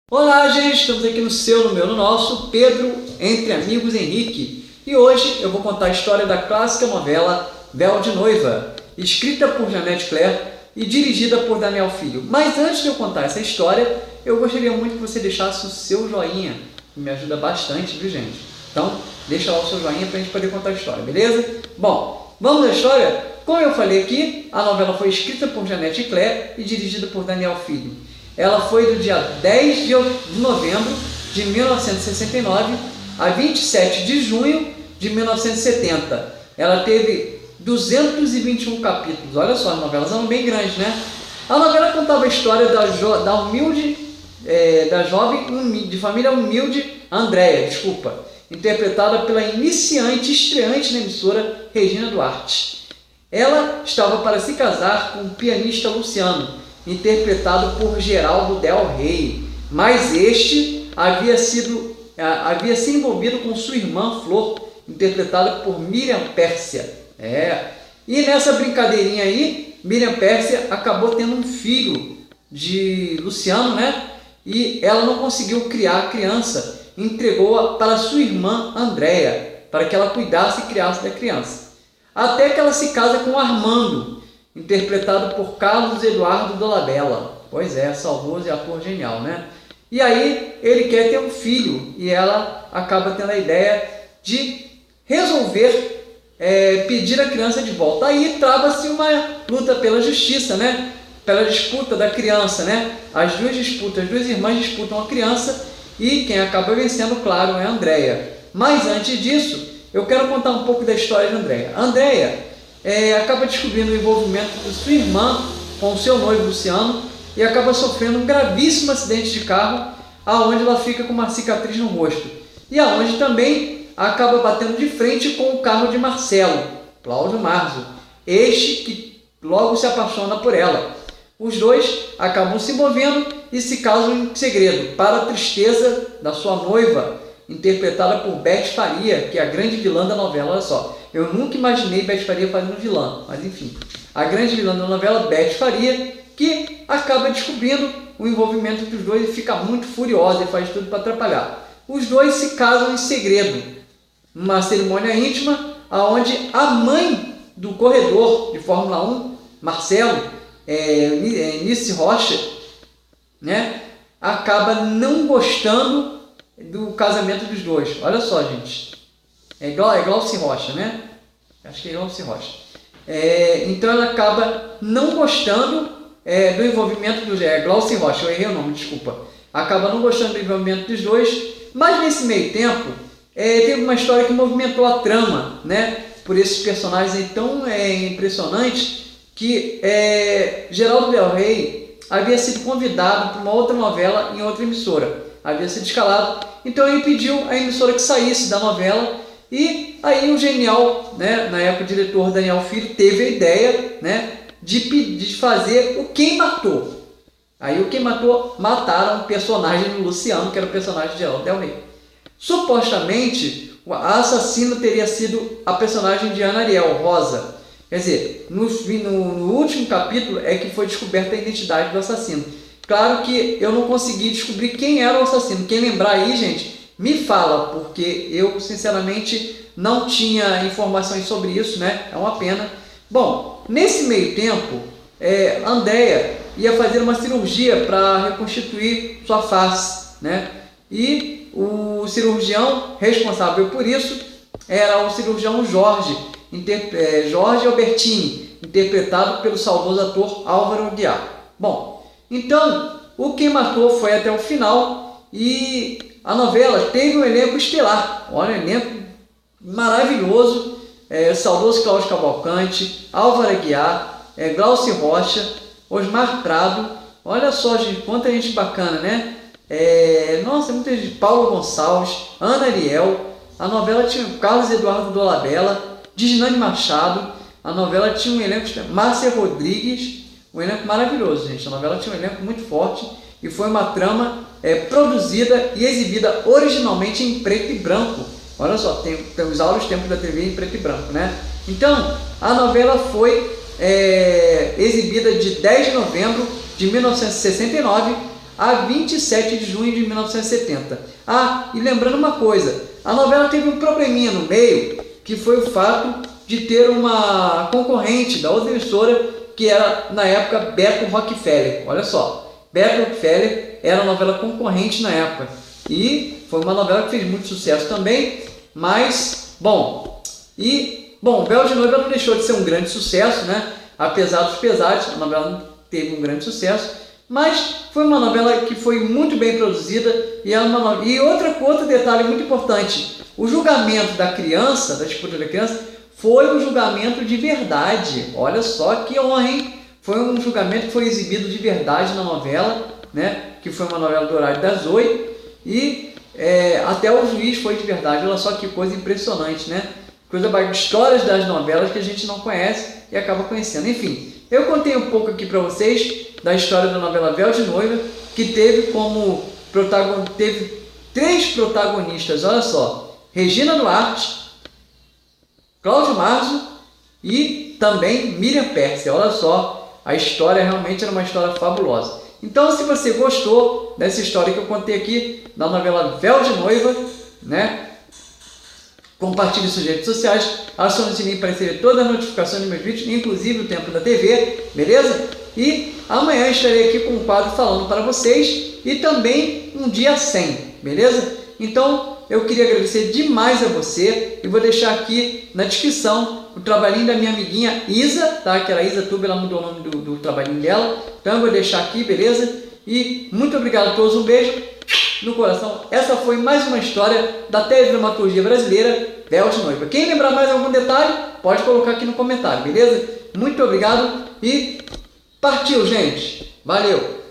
Olá, gente! Estamos aqui no seu, no meu, no nosso, Pedro Entre Amigos Henrique. E hoje eu vou contar a história da clássica novela Véu de Noiva, escrita por Jeanette Claire e dirigida por Daniel Filho. Mas antes de eu contar essa história, eu gostaria muito que você deixasse o seu joinha, que me ajuda bastante, viu, gente? Então, deixa lá o seu joinha para a gente poder contar a história, beleza? Bom, vamos à história? Como eu falei aqui, a novela foi escrita por Jeanette Claire e dirigida por Daniel Filho. Ela foi do dia 10 de novembro de 1969 a 27 de junho de 1970. Ela teve 221 capítulos. Olha só, as novelas eram bem grandes, né? A novela contava a história da jovem de família humilde Andréia, interpretada pela iniciante estreante na emissora Regina Duarte. Ela estava para se casar com o pianista Luciano, interpretado por Geraldo Del Rey, mas este havia se envolvido com sua irmã Flor, interpretada por Miriam Pérsia. E nessa brincadeirinha aí, Miriam Pérsia acabou tendo um filho de Luciano, né? E ela não conseguiu criar a criança, entregou-a para sua irmã Andréia, para que ela cuidasse e criasse da criança. Até que ela se casa com Armando, interpretado por Carlos Eduardo Dolabella. Pois é, saudoso e ator genial, né? E aí ele quer ter um filho e ela acaba tendo a ideia de resolver pedir a criança de volta. Aí trava-se uma luta pela justiça, né? Pela disputa da criança, né? As duas irmãs disputam a criança e quem acaba vencendo, claro, é a Andréia. Mas antes disso, eu quero contar um pouco da história de Andréia. Andréia acaba descobrindo o envolvimento de sua irmã com o seu noivo Luciano e acaba sofrendo um gravíssimo acidente de carro, aonde ela fica com uma cicatriz no rosto e aonde também acaba batendo de frente com o carro de Marcelo, Cláudio Marzo, este que logo se apaixona por ela. Os dois acabam se envolvendo e se casam em segredo, para a tristeza da sua noiva, interpretada por Beth Faria, que é a grande vilã da novela. Olha só, eu nunca imaginei Beth Faria fazendo vilã, mas enfim, a grande vilã da novela, Beth Faria, que acaba descobrindo o envolvimento dos dois e fica muito furiosa e faz tudo para atrapalhar. Os dois se casam em segredo, numa cerimônia íntima, onde a mãe do corredor de Fórmula 1, Marcelo, Nice Rocha, né, acaba não gostando do casamento dos dois. Olha só, gente, é Glauci Rocha, né? Acho que é Glauci Rocha. Então ela acaba não gostando do envolvimento dos Glauci Rocha, eu errei o nome, desculpa. Acaba não gostando do envolvimento dos dois, mas nesse meio tempo teve uma história que movimentou a trama, né? Por esses personagens tão impressionantes que Geraldo Del Rey havia sido convidado para uma outra novela em outra emissora. Havia sido escalado, então ele pediu à emissora que saísse da novela e aí o genial, né, na época o diretor Daniel Filho teve a ideia, né, de fazer o Quem Matou. Aí o Quem Matou mataram o personagem do Luciano, que era o personagem de Geraldo Del Rey. Supostamente a assassina teria sido a personagem de Ana Ariel, Rosa. Quer dizer, no último capítulo é que foi descoberta a identidade do assassino. Claro que eu não consegui descobrir quem era o assassino. Quem lembrar aí, gente, me fala, porque eu, sinceramente, não tinha informações sobre isso, né? É uma pena. Bom, nesse meio tempo, Andréia ia fazer uma cirurgia para reconstituir sua face, né? E o cirurgião responsável por isso era o cirurgião Jorge Albertini, interpretado pelo saudoso ator Álvaro Aguiar. Bom, então, o Quem Matou foi até o final e a novela teve um elenco estelar. Olha, um elenco maravilhoso, saudoso Cláudio Cavalcante, Álvaro Aguiar, Glauci Rocha, Osmar Prado. Olha só, gente, quanta gente bacana, né? Nossa, muita gente. Paulo Gonçalves, Ana Ariel. A novela tinha o Carlos Eduardo Dolabella, Disnane Machado. A novela tinha um elenco estelar, Márcia Rodrigues. Um elenco maravilhoso, gente. A novela tinha um elenco muito forte e foi uma trama produzida e exibida originalmente em preto e branco. Olha só, tem os áureos tempos da TV em preto e branco, né? Então, a novela foi exibida de 10 de novembro de 1969 a 27 de junho de 1970. Ah, e lembrando uma coisa, a novela teve um probleminha no meio, que foi o fato de ter uma concorrente da outra emissora, que era, na época, Beto Rockefeller. Olha só, Beto Rockefeller era a novela concorrente na época. E foi uma novela que fez muito sucesso também, mas, bom, Véu de Noiva não deixou de ser um grande sucesso, né? Apesar dos pesares, a novela não teve um grande sucesso, mas foi uma novela que foi muito bem produzida e outro detalhe muito importante, o julgamento da criança, da disputa da criança, foi um julgamento de verdade. Olha só que honra, hein? Foi um julgamento que foi exibido de verdade na novela, né? Que foi uma novela do horário das 8 e até o juiz foi de verdade. Olha só que coisa impressionante, né? Histórias das novelas que a gente não conhece e acaba conhecendo. Enfim, eu contei um pouco aqui para vocês da história da novela Véu de Noiva, que teve teve 3 protagonistas, olha só, Regina Duarte, Cláudio Marzo e também Miriam Pérsia. Olha só, a história realmente era uma história fabulosa. Então, se você gostou dessa história que eu contei aqui, da novela Véu de Noiva, né? Compartilhe suas redes sociais, acione o sininho para receber todas as notificações dos meus vídeos, inclusive o tempo da TV, beleza? E amanhã estarei aqui com um quadro falando para vocês e também um dia 100, beleza? Então, eu queria agradecer demais a você e vou deixar aqui na descrição o trabalhinho da minha amiguinha Isa, tá? Que era Isa Tube, ela mudou o nome do trabalhinho dela. Então eu vou deixar aqui, beleza? E muito obrigado a todos, um beijo no coração. Essa foi mais uma história da teledramaturgia brasileira, Véu de Noiva. Quem lembrar mais algum detalhe, pode colocar aqui no comentário, beleza? Muito obrigado e partiu, gente! Valeu!